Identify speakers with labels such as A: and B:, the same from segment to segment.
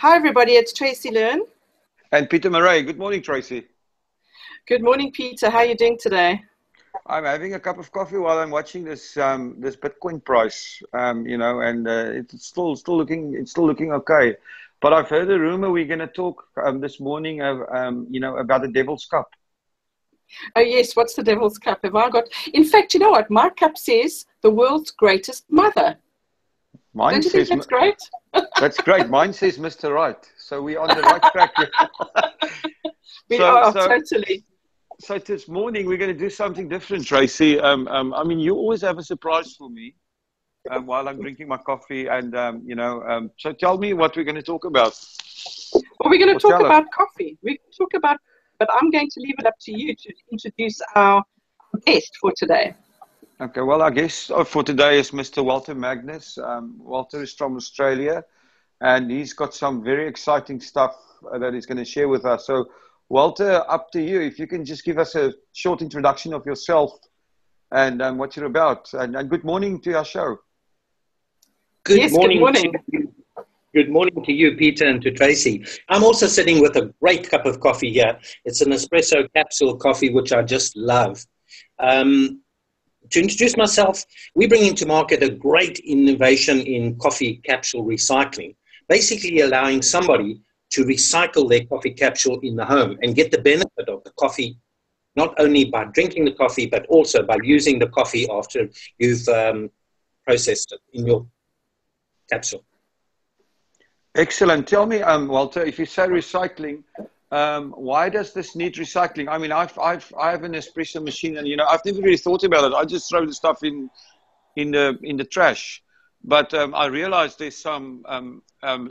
A: Hi, everybody. It's Tracy Learn.
B: And Peter Murray. Good morning, Tracy.
A: Good morning, Peter. How are you doing today?
B: I'm having a cup of coffee while I'm watching this this Bitcoin price. It's still looking okay. But I've heard a rumor we're going to talk this morning of about the Devil's Cup.
A: Oh yes, what's the Devil's Cup? Have I got? In fact, you know what? My cup says the world's greatest mother. Don't you think that's great?
B: That's great. Mine says Mr. Right. So we're on the right track.
A: We are totally.
B: So this morning we're going to do something different, Tracy. I mean, you always have a surprise for me while I'm drinking my coffee, and so tell me what we're going to talk about.
A: Well, we're going to talk about coffee. We can talk about, but I'm going to leave it up to you to introduce our guest for today.
B: Okay. Well, our guest for today is Mr. Walter Magnus. Walter is from Australia, and he's got some very exciting stuff that he's going to share with us. So, Walter, up to you. If you can just give us a short introduction of yourself and what you're about. And good morning to our show.
A: Good morning.
C: Good morning to you, Peter, and to Tracy. I'm also sitting with a great cup of coffee here. It's an espresso capsule coffee, which I just love. To introduce myself, we bring into market a great innovation in coffee capsule recycling, basically allowing somebody to recycle their coffee capsule in the home and get the benefit of the coffee, not only by drinking the coffee, but also by using the coffee after you've processed it in your capsule.
B: Excellent. Tell me, Walter, if you say recycling, why does this need recycling? I mean, I have an espresso machine, and I've never really thought about it. I just throw the stuff in the trash. But I realized there's some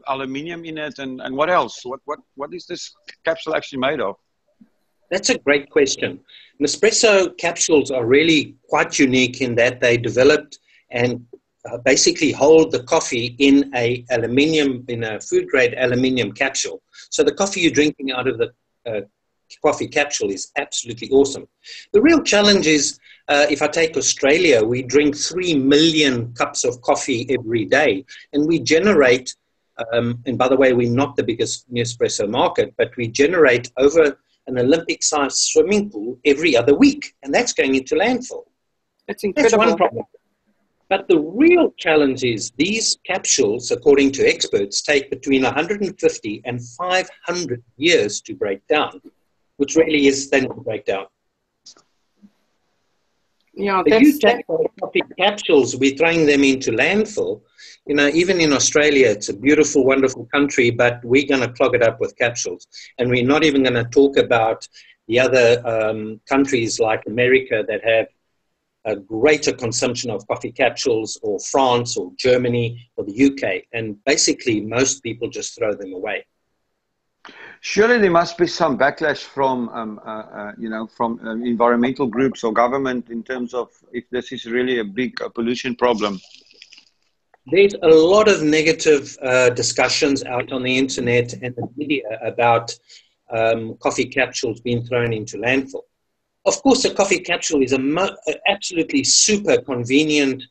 B: aluminium in it, and what else? What is this capsule actually made of?
C: That's a great question. Nespresso capsules are really quite unique in that they developed and basically hold the coffee in a food grade aluminium capsule. So the coffee you're drinking out of the coffee capsule is absolutely awesome. The real challenge is, if I take Australia, we drink 3 million cups of coffee every day, and we generate, and by the way, we're not the biggest Nespresso market, but we generate over an Olympic-sized swimming pool every other week, and that's going into landfill.
A: That's incredible.
C: That's one problem. But the real challenge is these capsules, according to experts, take between 150 and 500 years to break down, which really is then to break down.
A: Yeah,
C: if you take coffee capsules, we're throwing them into landfill. Even in Australia, it's a beautiful, wonderful country, but we're going to clog it up with capsules. And we're not even going to talk about the other countries like America that have a greater consumption of coffee capsules, or France or Germany or the UK. And basically, most people just throw them away.
B: Surely there must be some backlash from, environmental groups or government in terms of if this is really a big pollution problem.
C: There's a lot of negative discussions out on the internet and the media about coffee capsules being thrown into landfill. Of course, a coffee capsule is an absolutely super convenient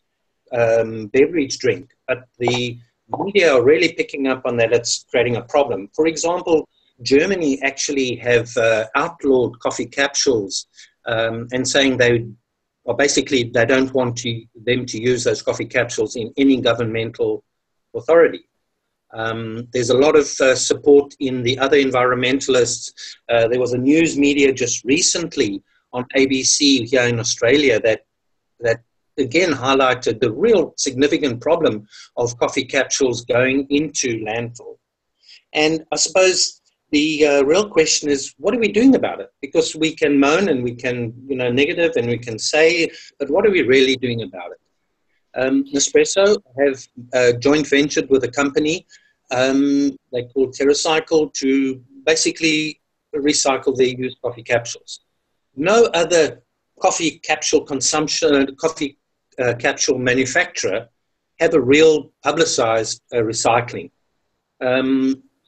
C: beverage drink, but the media are really picking up on that it's creating a problem. For example, Germany actually have outlawed coffee capsules and saying they don't want them to use those coffee capsules in any governmental authority. There's a lot of support in the other environmentalists. There was a news media just recently on ABC here in Australia that again highlighted the real significant problem of coffee capsules going into landfill. And I suppose the real question is, what are we doing about it? Because we can moan and we can, negative and we can say, but what are we really doing about it? Nespresso have joint ventured with a company they call TerraCycle to basically recycle their used coffee capsules. No other coffee capsule capsule manufacturer have a real publicized recycling.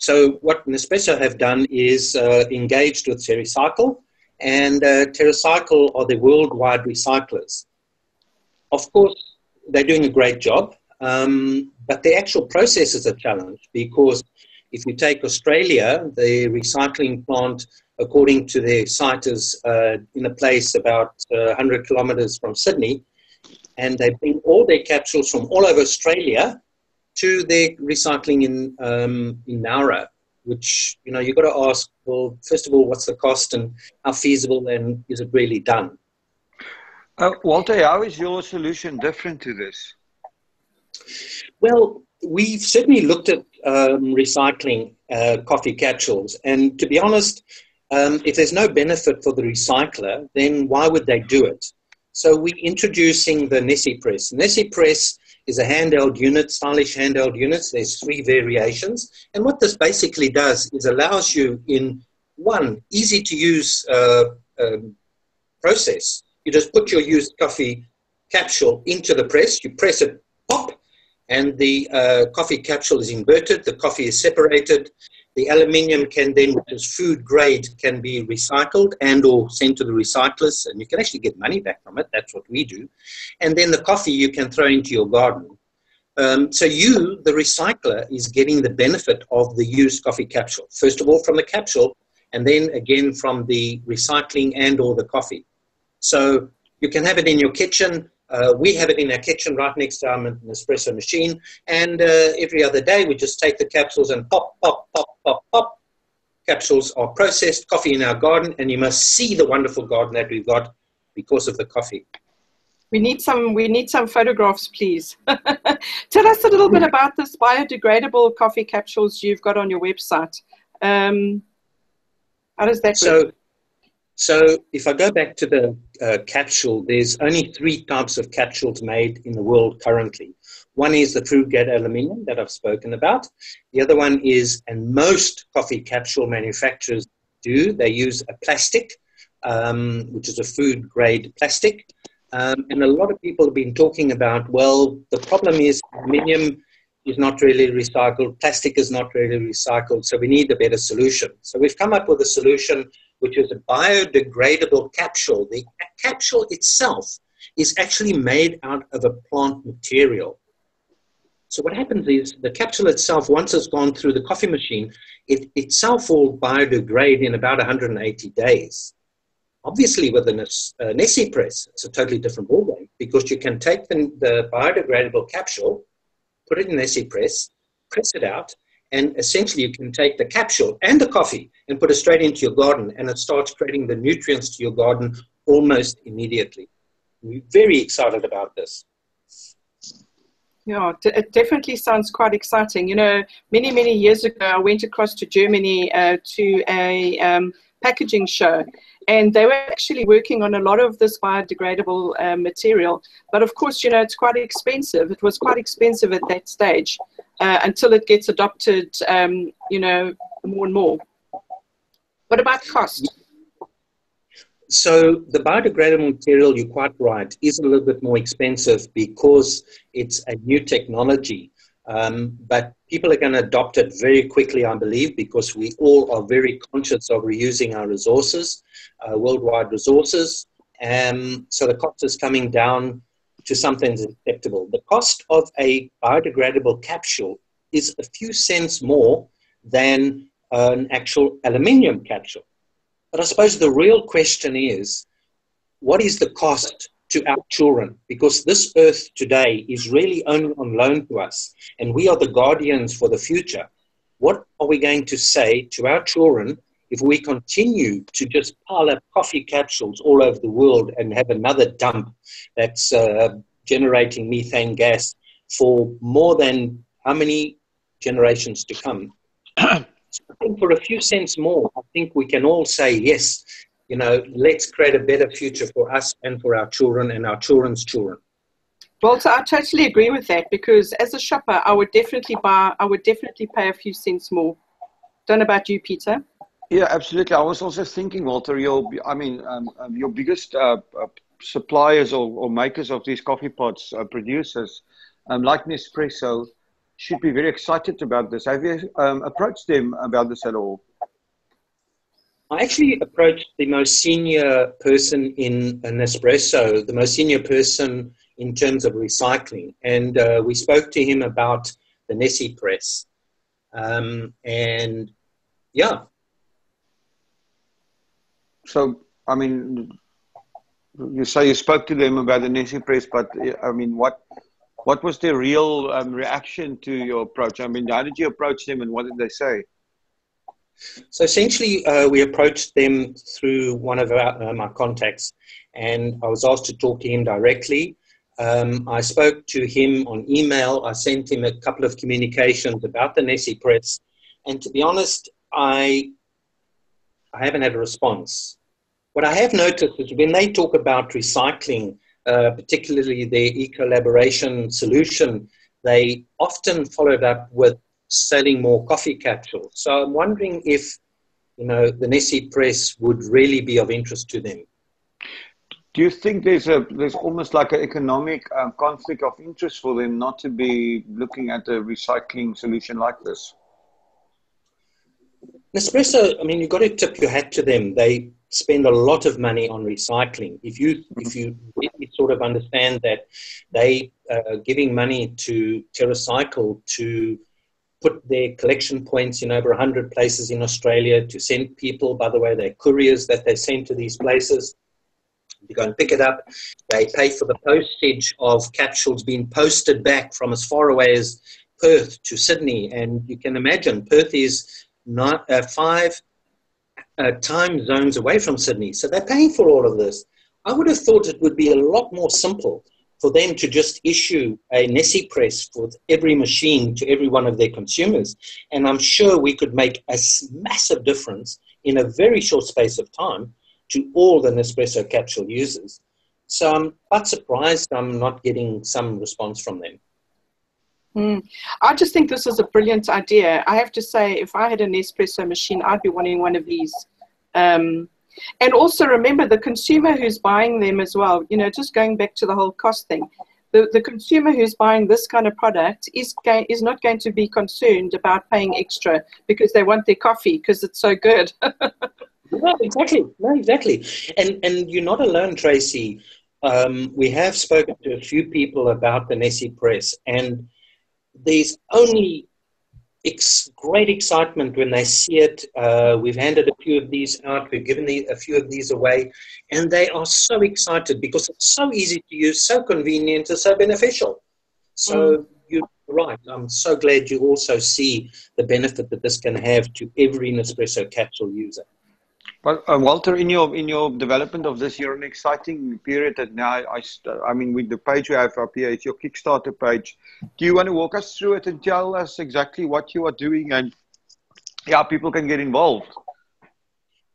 C: So what Nespresso have done is engaged with TerraCycle, and TerraCycle are the worldwide recyclers. Of course, they're doing a great job, but the actual process is a challenge because If you take Australia, the recycling plant, according to their site, is in a place about 100 kilometers from Sydney, and they bring all their capsules from all over Australia to their recycling in Nowra, which, you know, you've got to ask, well, first of all, what's the cost and how feasible and is it really done?
B: Walter, how is your solution different to this?
C: Well, we've certainly looked at recycling coffee capsules, and to be honest, if there's no benefit for the recycler, then why would they do it? So we're introducing the Nessie Press. Nessie Press is a handheld unit, stylish handheld units. There's 3 variations. And what this basically does is allows you in one easy-to-use process. You just put your used coffee capsule into the press. You press it, pop, and the coffee capsule is inverted. The coffee is separated. The aluminium can then, which is food grade, can be recycled and or sent to the recyclers, and you can actually get money back from it. That's what we do. And then the coffee you can throw into your garden. So you, the recycler, is getting the benefit of the used coffee capsule. First of all, from the capsule, and then again from the recycling and or the coffee. So you can have it in your kitchen. We have it in our kitchen right next to our Nespresso machine, and every other day we just take the capsules and pop, pop, pop, pop, pop. Capsules are processed, coffee in our garden, and you must see the wonderful garden that we've got because of the coffee.
A: We need some photographs, please. Tell us a little bit about this biodegradable coffee capsules you've got on your website. How does that work?
C: So if I go back to the capsule, there's only 3 types of capsules made in the world currently. One is the food grade aluminium that I've spoken about. The other one is, and most coffee capsule manufacturers do, they use a plastic, which is a food grade plastic. And a lot of people have been talking about, well, the problem is aluminium is not really recycled, plastic is not really recycled, so we need a better solution. So we've come up with a solution which is a biodegradable capsule. The capsule itself is actually made out of a plant material. So what happens is the capsule itself, once it's gone through the coffee machine, it itself will biodegrade in about 180 days. Obviously, with the Nessie Press, it's a totally different ballgame, because you can take the biodegradable capsule, put it in Nessie Press, press it out, and essentially you can take the capsule and the coffee and put it straight into your garden, and it starts creating the nutrients to your garden almost immediately. We're very excited about this.
A: Yeah, it definitely sounds quite exciting. You know, many, many years ago, I went across to Germany to a packaging show, and they were actually working on a lot of this biodegradable material. But of course, you know, it's quite expensive. It was quite expensive at that stage until it gets adopted, you know, more and more. What about cost?
C: So the biodegradable material, you're quite right, is a little bit more expensive because it's a new technology. But people are going to adopt it very quickly, I believe, because we all are very conscious of reusing our resources, worldwide resources. So the cost is coming down to something that's acceptable. The cost of a biodegradable capsule is a few cents more than an actual aluminium capsule. But I suppose the real question is, what is the cost to our children? Because this earth today is really only on loan to us, and we are the guardians for the future. What are we going to say to our children if we continue to just pile up coffee capsules all over the world and have another dump that's generating methane gas for more than how many generations to come? So I think for a few cents more, I think we can all say, yes, you know, let's create a better future for us and for our children and our children's children.
A: Walter, I totally agree with that, because as a shopper, I would definitely pay a few cents more. Don't know about you, Peter?
B: Yeah, absolutely. I was also thinking, Walter, your biggest suppliers or makers of these coffee pots, producers, like Nespresso, should be very excited about this. Have you approached them about this at all?
C: I actually approached the most senior person in Nespresso, the most senior person in terms of recycling, and we spoke to him about the Nessie Press. And yeah.
B: So, I mean, you say you spoke to them about the Nessie Press, but I mean, what was their real reaction to your approach? I mean, how did you approach them, and what did they say?
C: So essentially, we approached them through one of my contacts, and I was asked to talk to him directly. I spoke to him on email. I sent him a couple of communications about the Nessie Press, and to be honest, I haven't had a response. What I have noticed is when they talk about recycling, particularly their e-collaboration solution, they often followed up with selling more coffee capsules. So I'm wondering if, you know, the Nessie Press would really be of interest to them.
B: Do you think there's almost like an economic conflict of interest for them not to be looking at a recycling solution like this?
C: Nespresso, I mean, you've got to tip your hat to them. They spend a lot of money on recycling. If you really sort of understand that they are giving money to TerraCycle to put their collection points in over 100 places in Australia, to send people, by the way, they're couriers that they send to these places. You go and pick it up. They pay for the postage of capsules being posted back from as far away as Perth to Sydney. And you can imagine Perth is not 5 time zones away from Sydney. So they're paying for all of this. I would have thought it would be a lot more simple for them to just issue a Nessie Press for every machine to every one of their consumers. And I'm sure we could make a massive difference in a very short space of time to all the Nespresso capsule users. So I'm quite surprised I'm not getting some response from them.
A: I just think this is a brilliant idea. I have to say, if I had a Nespresso machine, I'd be wanting one of these. And also remember the consumer who's buying them as well, you know, just going back to the whole cost thing, the consumer who's buying this kind of product is not going to be concerned about paying extra because they want their coffee because it's so good.
C: No, exactly. No, exactly. And you're not alone, Tracy. We have spoken to a few people about the Nessie Press, and there's only great excitement when they see it. We've handed a few of these out. We've given a few of these away, and they are so excited because it's so easy to use, so convenient, and so beneficial. So you're right. I'm so glad you also see the benefit that this can have to every Nespresso capsule user.
B: But Walter, in your development of this, you're in an exciting period that now, I mean, with the page we have up here, it's your Kickstarter page. Do you want to walk us through it and tell us exactly what you are doing and how people can get involved?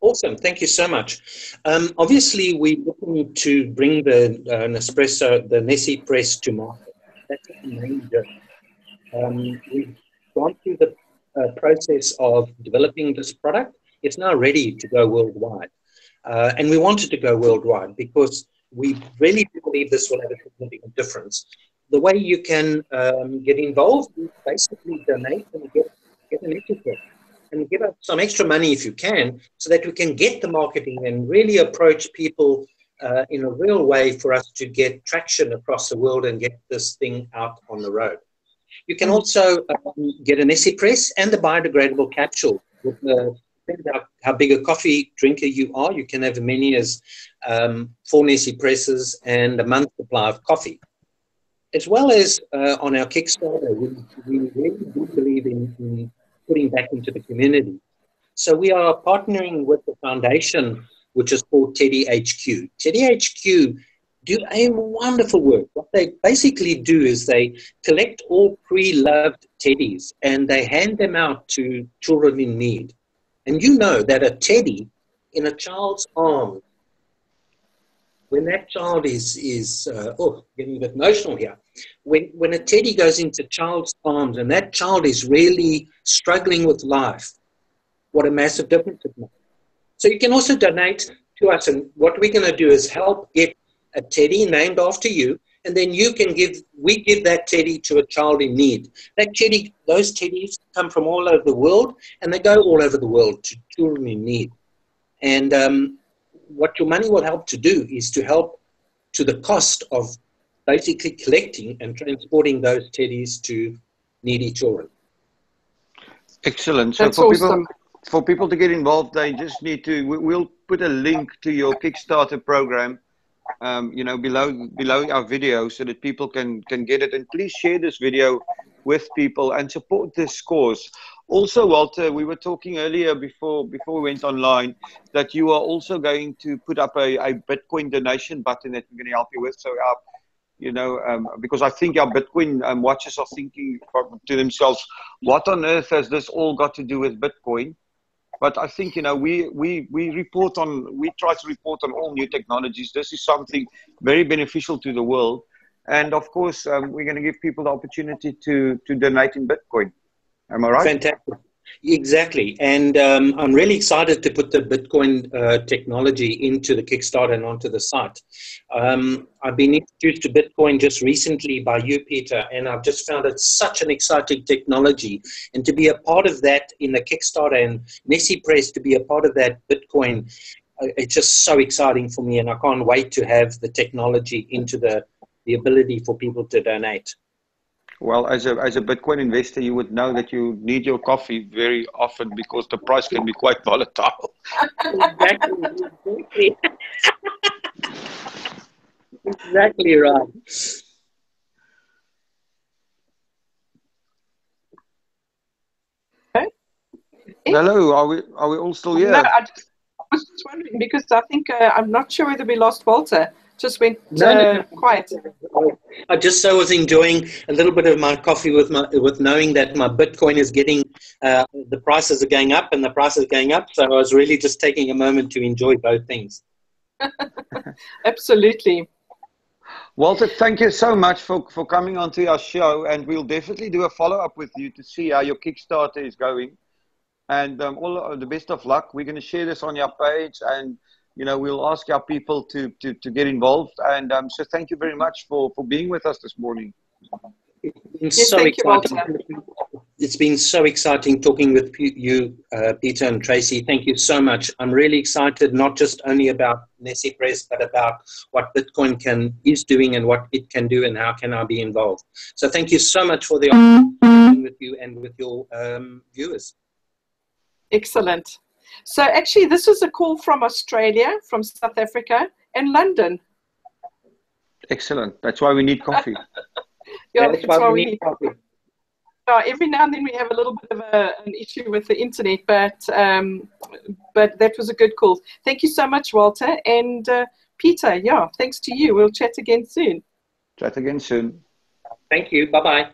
C: Awesome. Thank you so much. Obviously, we're looking to bring the Nespresso, the Nessie Press to market. That's the main journey. We've gone through the process of developing this product. It's now ready to go worldwide. And we want it to go worldwide because we really do believe this will have a significant difference. The way you can get involved is basically donate and get an etiquette and give us some extra money if you can so that we can get the marketing and really approach people in a real way for us to get traction across the world and get this thing out on the road. You can also get a Nessie Press and the biodegradable capsule with depending on how big a coffee drinker you are, you can have as many as 4 Nessie Presses and a month's supply of coffee. As well as on our Kickstarter, we really do believe in putting back into the community. So we are partnering with the foundation, which is called Teddy HQ. Teddy HQ do a wonderful work. What they basically do is they collect all pre-loved teddies and they hand them out to children in need. And you know that a teddy in a child's arms, when that child is getting a bit emotional here, when a teddy goes into child's arms and that child is really struggling with life, what a massive difference it makes. So you can also donate to us, and what we're going to do is help get a teddy named after you, and then we give that teddy to a child in need. Those teddies come from all over the world, and they go all over the world to children in need. And what your money will help to do is to help to the cost of basically collecting and transporting those teddies to needy children.
B: Excellent. So
A: That's awesome.
B: For people to get involved, they just need to. We'll put a link to your Kickstarter program, you know, below our video, so that people can get it. And please share this video with people and support this cause. Also, Walter, we were talking earlier before we went online that you are also going to put up a Bitcoin donation button that we're going to help you with. So our, you know, because I think our Bitcoin watchers are thinking to themselves, what on earth has this all got to do with Bitcoin? But I think, you know, we try to report on all new technologies. This is something very beneficial to the world. And of course, we're going to give people the opportunity to donate in Bitcoin. Am I right?
C: Fantastic. Exactly. And I'm really excited to put the Bitcoin technology into the Kickstarter and onto the site. I've been introduced to Bitcoin just recently by you, Peter, and I've just found it such an exciting technology. And to be a part of that in the Kickstarter and Nessie Press, to be a part of that Bitcoin, it's just so exciting for me. And I can't wait to have the technology into the ability for people to donate.
B: Well, as a Bitcoin investor, you would know that you need your coffee very often because the price can be quite volatile.
C: Exactly. Exactly right.
A: Okay.
B: Hello, are we all still here?
A: No, I was just wondering because I think I'm not sure whether we lost Walter. Just went quiet.
C: I just was enjoying a little bit of my coffee with knowing that my Bitcoin is getting the prices are going up and the price is going up. So I was really just taking a moment to enjoy both things.
A: Absolutely.
B: Walter, thank you so much for coming onto our show, and we'll definitely do a follow-up with you to see how your Kickstarter is going. And all the best of luck. We're going to share this on your page, and you know, we'll ask our people to get involved. And so thank you very much for being with us this morning.
C: It's been so exciting talking with you, Peter and Tracy. Thank you so much. I'm really excited, not just only about Nessie Press, but about what Bitcoin is doing and what it can do and how can I be involved. So thank you so much for the opportunity with you and with your viewers.
A: Excellent. So actually, this was a call from Australia, from South Africa, and London.
B: Excellent. That's why we need coffee.
A: Yeah, that's why we need coffee. Every now and then we have a little bit of an issue with the internet, but that was a good call. Thank you so much, Walter. And Peter, yeah, thanks to you. We'll chat again soon.
B: Chat again soon.
C: Thank you. Bye-bye.